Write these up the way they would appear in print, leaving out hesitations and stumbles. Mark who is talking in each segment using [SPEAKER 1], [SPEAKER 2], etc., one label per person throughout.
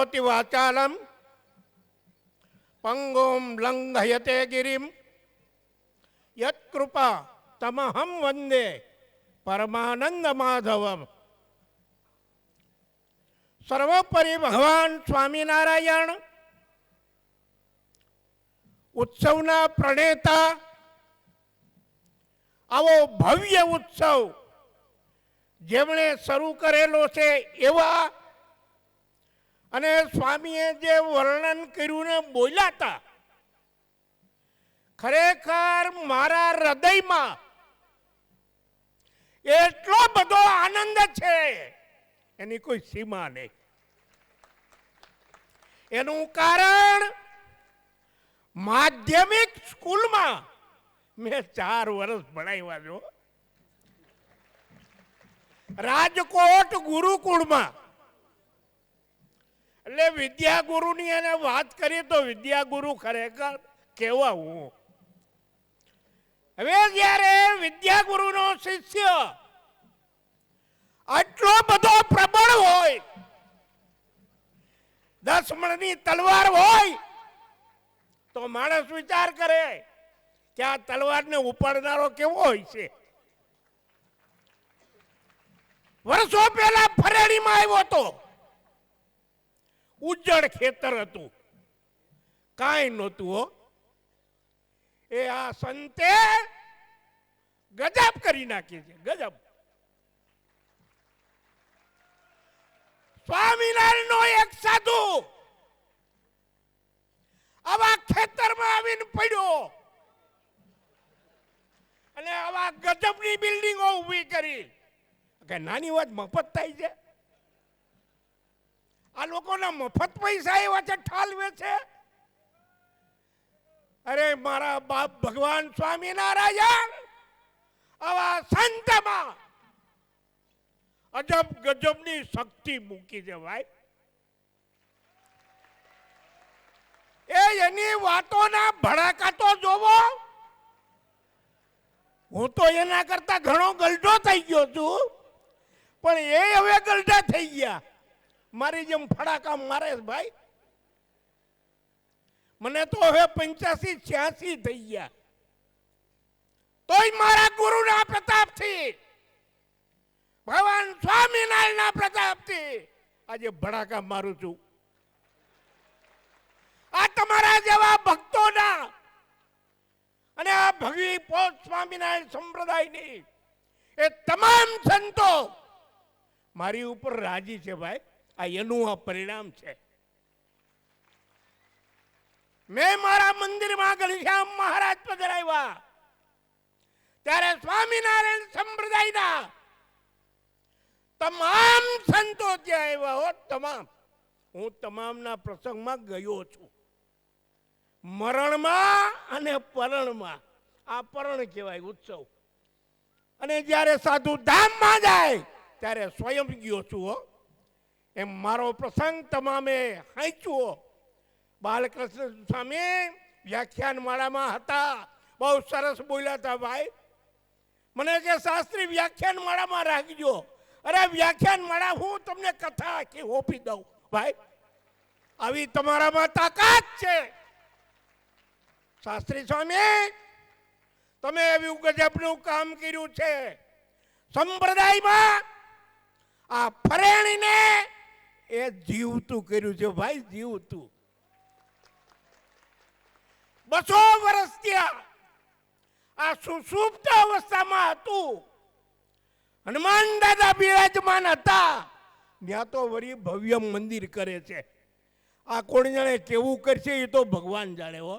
[SPEAKER 1] કરોતિ વાચાલમ પંગુમ લંઘયતે ગિરિમ યત કૃપા તમહમ વંદે પરમાનંદ માધવમ. સર્વોપરી ભગવાન સ્વામિનારાયણ ઉત્સવના પ્રણેતા. આવો ભવ્ય ઉત્સવ જેમણે શરૂ કરેલો છે એવા અને સ્વામીએ જે વર્ણન કર્યું ને બોલ્યા હતા, ખરેખર મારા હૃદયમાં એટલો બધો આનંદ છે એની કોઈ સીમા નહીં. એનું કારણ માધ્યમિક સ્કૂલમાં મેં 4 વર્ષ ભણાવ્યા છો. રાજકોટ ગુરુકુળમાં. એટલે વિદ્યાગુરુની એને વાત કરીએ તો વિદ્યાગુરુ ખરેખર કેવા હું. હવે જ્યારે વિદ્યાગુરુનો શિષ્ય આટલો બધો પ્રબળ હોય, 10 મણની તલવાર હોય, તો માણસ વિચાર કરે કે આ તલવારને ઉપાડનારો કેવો હોય છે. વર્ષો પહેલા ફરેડીમાં આવ્યો હતો. ઉજ્જડ ખેતર હતું, કાંઈ નહોતું હો. એ આ સંતે ગજબ કરી નાખી છે, ગજબ. સ્વામિનારાયણનો એક સાધુ આવા ખેતરમાં આવીને પડ્યો અને આવા ગજબની બિલ્ડિંગો ઊભી કરી. કે નાની વાત મફત થાય છે? આ લોકોના મફત પૈસા એવા છે, ઠાલવે છે. અરે મારા બાપ ભગવાન સ્વામિનારાયણ આવા સંતમાં અજબ ગજબની શક્તિ મૂકી છે ભાઈ. એની વાતોના ભડાકા તો જોવો. હું તો એના કરતા ઘણો ગલઢો થઈ ગયો છું, પણ એ હવે ગલઢા થઈ ગયા. મારી જેમ ફડાકા મારે ભાઈ. મને તો હવે 85-86 થઈ ગયા, તોય મારા ગુરુના પ્રતાપથી, ભગવાન સ્વામિનારાયણના પ્રતાપથી આજે ભડાકા મારું છું. આ તમારા જેવા ભક્તોના અને આ ભગવી પોત સ્વામિનારાયણ સંપ્રદાયની એ તમામ સંતો મારી ઉપર રાજી છે ભાઈ. આ એનું આ પરિણામ છે. મેં મારા મંદિરમાં ઘનશ્યામ મહારાજ પધરાવ્યા ત્યારે સ્વામિનારાયણ સંપ્રદાયના તમામ સંતો ત્યાં આવ્યા હો, તમામ. હું તમામના પ્રસંગમાં ગયો છું, મરણમાં અને પરણમાં. આ પરણ કહેવાય ઉત્સવ. અને જ્યારે સાધુ ધામમાં જાય ત્યારે સ્વયં ગયો છું હો. એમ મારો પ્રસંગ તમામે હાંચ્યો. બાલકૃષ્ણ સ્વામી વ્યાખ્યાન માળામાં હતા, બહુ સરસ બોલ્યા હતા ભાઈ. મને કે શાસ્ત્રી વ્યાખ્યાન માળામાં રાખજો. અરે વ્યાખ્યાન માળા હું તમને કથા આખી ઓપી દઉં ભાઈ. આવી તમારામાં તાકાત છે. શાસ્ત્રી સ્વામી તમે એવું ગજબનું કામ કર્યું છે સંપ્રદાયમાં. આ ફરેણીને એ જીવતું કર્યું છે ભાઈ, જીવતું. 200 વર્ષ ત્યાં આ સુષુપ્ત અવસ્થામાં હતું. હનુમાન દાદા બિરાજમાન હતા. ત્યાં તો વળી ભવ્ય મંદિર કરે છે. આ કોણ જાણે કેવું કરશે એ તો ભગવાન જાણે હો.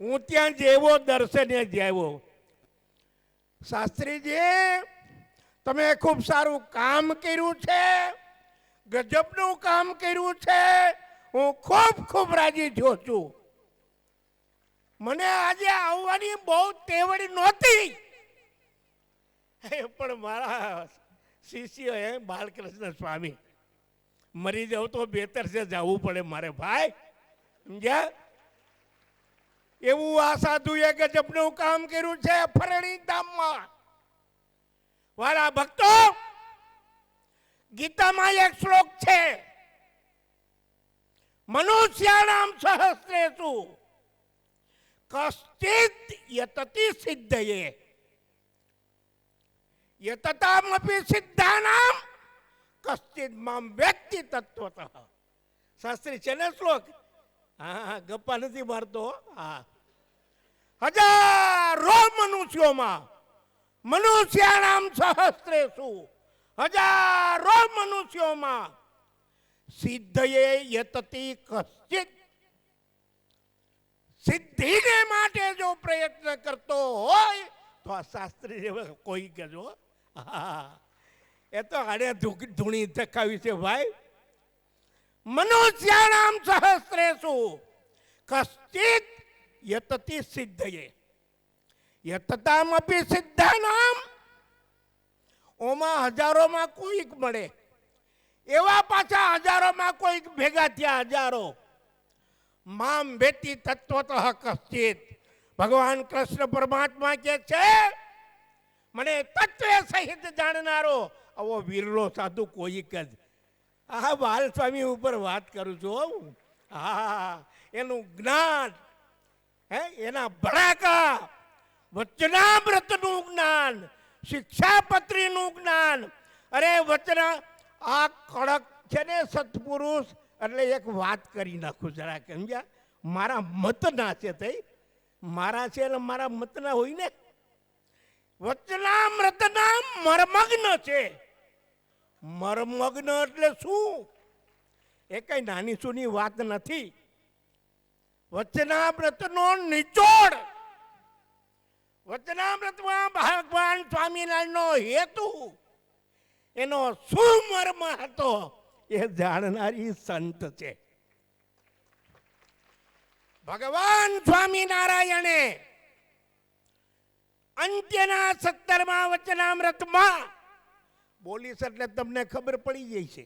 [SPEAKER 1] હું ત્યાં જેવો દર્શને જેવો. શાસ્ત્રીજી તમે ખૂબ સારું કામ કર્યું છે, ગજબનું કામ કર્યું છે. હું ખૂબ ખૂબ રાજી થયો છું. મને આજે આવવાની બહુ તેવડી નહોતી, પણ મારા શિષ્ય બાલકૃષ્ણ સ્વામી મરી જાવ તો બેતર છે, જવું પડે મારે ભાઈ, સમજ્યા? એવું આ સાધુએ ગજબનું કામ કર્યું છે ફરણી ધામમાં. વાલા ભક્તો, ગીતામાં એક શ્લોક છે, સહસ્રેષુ કશ્ચિત યતતિ સિદ્ધયે યતતામપી સિદ્ધાનામ કશ્ચિત મામ વ્યક્તિ તત્વતઃ. શાસ્ત્રી છે ને શ્લોક? હા, ગપ્પા નથી મારતો. હા, હજારો મનુષ્યોમાં મનુષ્યાણામ સહસ્રેષુ હજારો મનુષ્યોમાં સિદ્ધયે યતતિ કશ્ચિત. સિદ્ધિને માટે જો પ્રયત્ન કરતો હોય તો આ શાસ્ત્રી કોઈ કહેજો. એ તો આને ધૂણી ધકાવી છે ભાઈ. મનુષ્યાણામ સહસ્રેષુ કશ્ચિત યતતિ સિદ્ધયે યતતામપી સિદ્ધાનામ. ઓમાં હજારોમાં કોઈક મળે, એવા પાછા હજારોમાં કોઈક ભેગા થયા હજારો. મામ વેતિ તત્વતઃ કશ્ચિત. ભગવાન કૃષ્ણ પરમાત્મા કે છે મને તત્વ સહિત જાણનારો આવો વિરલો સાધુ કોઈક જ. આ બાલ સ્વામી ઉપર વાત કરું છું. હા, એનું જ્ઞાન, એના ભડાકા, વચનામૃતનું જ્ઞાન, શિક્ષાપત્રીનું જ્ઞાન. અરે વચના આ કડક છે ને સત્પુરુષ. એટલે એક વાત કરી નાખું જરા, સમજ્યા? મારા મત ના છે તે મારા છે એટલે મારા મત ના હોય ને. વચનામૃતના મર્મગ્ન છે. મર્મગ્ન એટલે શું? એ કઈ નાની સૂની વાત નથી. વચનામૃતનો નિચોડ, વચનામૃતમાં ભગવાન સ્વામિનારાયણનો હેતુ, એનો શું મર્મ હતો એ જાણનારી સંત છે. ભગવાન સ્વામિનારાયણે અંત્યના 17મા વચનામૃતમાં બોલીશ એટલે તમને ખબર પડી જાય છે.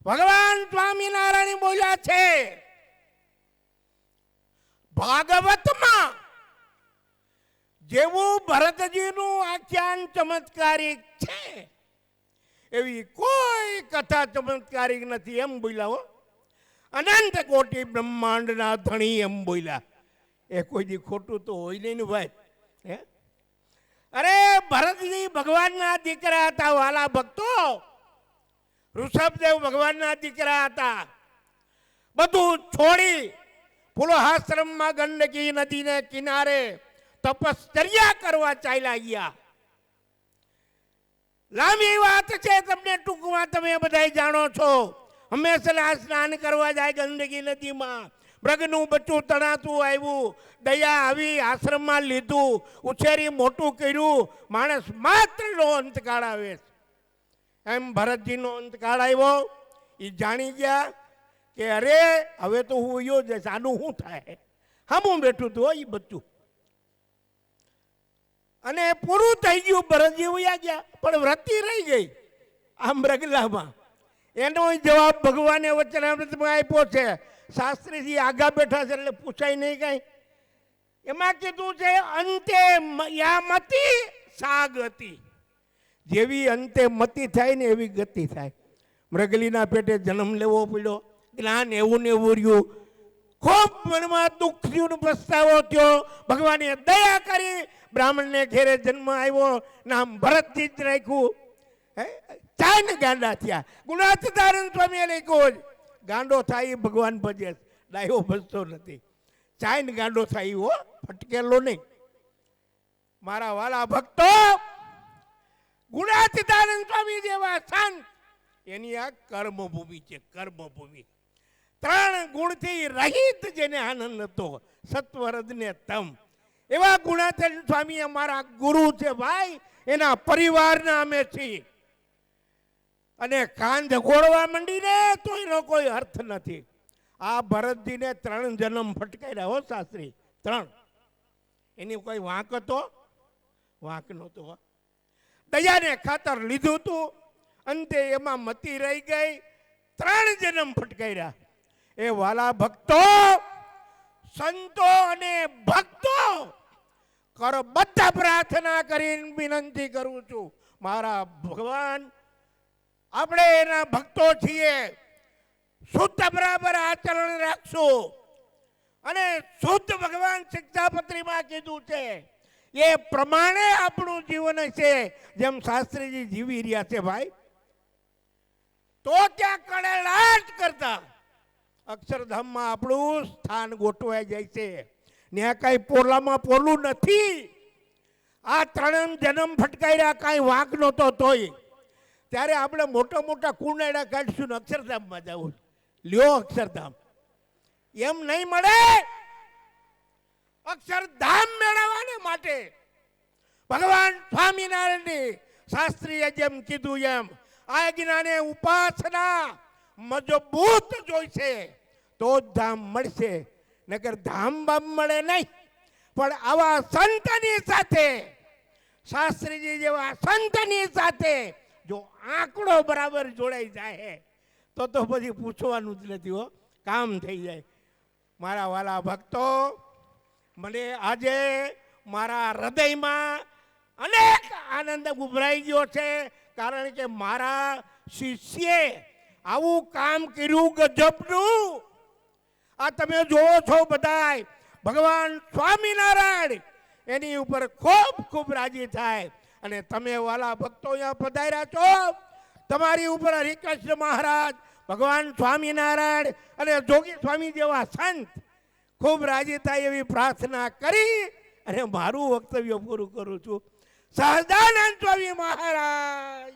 [SPEAKER 1] ભગવાન સ્વામિનારાયણ બોલ્યા છે ભાગવતમાં જેવું ભરતજીનું આખ્યાન ચમત્કારિક છે એવી કોઈ કથા ચમત્કારિક નથી એમ બોલ્યા હો. અનંત કોટી બ્રહ્માંડના ધણી એમ બોલ્યા. એ કોઈ દી ખોટું તો હોય નહીં ને ભાઈ. અરે ભરતજી ભગવાનના દીકરા હતા વાલા ભક્તો. ઋષભદેવ ભગવાનના દીકરા હતા. બધું છોડી પુલહાશ્રમમાં ગંડકી નદીને કિનારે તપશ્ચર્યા કરવા ચાલ્યા ગયા. લાંબી વાત છે, તમને ટૂંકમાં તમે બધા જાણો છો. હંમેશા સ્નાન કરવા જાય ગંડકી નદીમાં. મૃગનું બચ્ચું તણાતું આવ્યું, દયા આવી, આશ્રમમાં લીધું, ઉછેરી મોટું કર્યું. માણસ માત્રનો અંતકાળ આવે એમ ભરતજીનો અંતકાળ આવ્યો. એ જાણી ગયા કે અરે હવે તો હું યો જઈશ, આનું શું થાય. હું બેઠું હતું એ બચ્ચું અને પૂરું થઈ ગયું. ભરતજી વયા ગયા પણ વ્રતિ રહી ગઈ આ મૃગલામાં. એનો જવાબ ભગવાને વચનામૃતમાં આપ્યો છે. શાસ્ત્રીજી આગા બેઠા છે એટલે પૂછાય નહીં કઈ. એમાં કીધું છે અંતે યામતી સા ગતિ. જેવી અંતે મતિ થાય ને એવી ગતિ થાય. મૃગલીના પેટે જન્મ લેવો પડ્યો, જ્ઞાન એવું ને એવું રહ્યું, ખૂબ મનમાં દુઃખ થયું, પસ્તાવો થયો. ભગવાને દયા કરી, બ્રાહ્મણને ઘેરે જન્મ આવ્યો, નામ ભરતજી જ રાખ્યું. ચાર ગાંડા થયા. ગુણાતીતાનંદ સ્વામીએ લખ્યું ગાંડો થાય ભગવાન ભજે, ડાયો ભજતો નથી. ચાઈન ગાંડો થાય હો, ફટકેલો નહીં. મારા વાલા ભક્તો, ગુણાતીતાનંદ સ્વામી જેવા સંત એની આ કર્મભૂમિ છે. કર્મભૂમિ 3 ગુણથી રહિત જેને આનંદ હતો, સત્વરજ ને તમ. એવા ગુણાતીતાનંદ સ્વામી અમારા ગુરુ છે ભાઈ. એના પરિવારના અમે છીએ. અને કાન ઝઘોડવા માંડીને તો એનો કોઈ અર્થ નથી. આ ભરતજીને 3 જન્મ ફટકાર્યા હો શાસ્ત્રી, 3. એની કોઈ વાંક હતો? વાંક નહોતો. દયાને ખાતર લીધું હતું, અંતે એમાં મતી રહી ગઈ. 3 જન્મ ફટકાર્યા. એ વાલા ભક્તો, સંતો અને ભક્તો, કર બધા પ્રાર્થના કરીને વિનંતી કરું છું, મારા ભગવાન આપણે એના ભક્તો છીએ. શુદ્ધ બરાબર આચરણ રાખશું અને શુદ્ધ ભગવાન શિક્ષાપત્રીમાં કીધું છે એ પ્રમાણે આપણું જીવન છે, જેમ શાસ્ત્રીજી જીવી રહ્યા છે ભાઈ, તો ત્યાં કડેલાટ કરતા અક્ષરધામમાં આપણું સ્થાન ગોઠવાઈ જાય છે. ત્યાં કઈ પોલામાં પોલું નથી. આ ત્રણ જન્મ ફટકાર્યા, કાંઈ વાંક નહોતો તોય ત્યારે આપણે મોટા મોટા કુંડાડા કાઢશું ને અક્ષરધામમાં જવું. લ્યો અક્ષરધામ એમ નહીં મળે. અક્ષરધામ મેળવવાને માટે ભગવાન સ્વામિનારાયણની શાસ્ત્રીએ જેમ કીધું એમ આજ્ઞાને ઉપાસના મજબૂત જોઈશે તો જ ધામ મળશે, નકર ધામ બામ મળે નહીં. પણ આવા સંતની સાથે, શાસ્ત્રીજી જેવા સંતની સાથે જો આંકડો બરાબર જોડાઈ જાય તો પછી પૂછવાનું જ નથી હો, કામ થઈ જાય. મારા વાલા ભક્તો, મને આજે મારા હૃદયમાં અનેક આનંદ ઉભરાઈ ગયો છે, કારણ કે મારા શિષ્યે આવું કામ કર્યું ગજબનું. આ તમે જોવો છો બધાય, ભગવાન સ્વામિનારાયણ એની ઉપર ખૂબ ખૂબ રાજી થાય. અને તમે વાલા ભક્તો અહીંયા પધાર્યા છો, તમારી ઉપર હરિકૃષ્ણ મહારાજ, ભગવાન સ્વામિનારાયણ અને જોગી સ્વામી જેવા સંત ખૂબ રાજી થાય એવી પ્રાર્થના કરી અને મારું વક્તવ્ય પૂરું કરું છું. સહજાનંદ સ્વામી મહારાજ.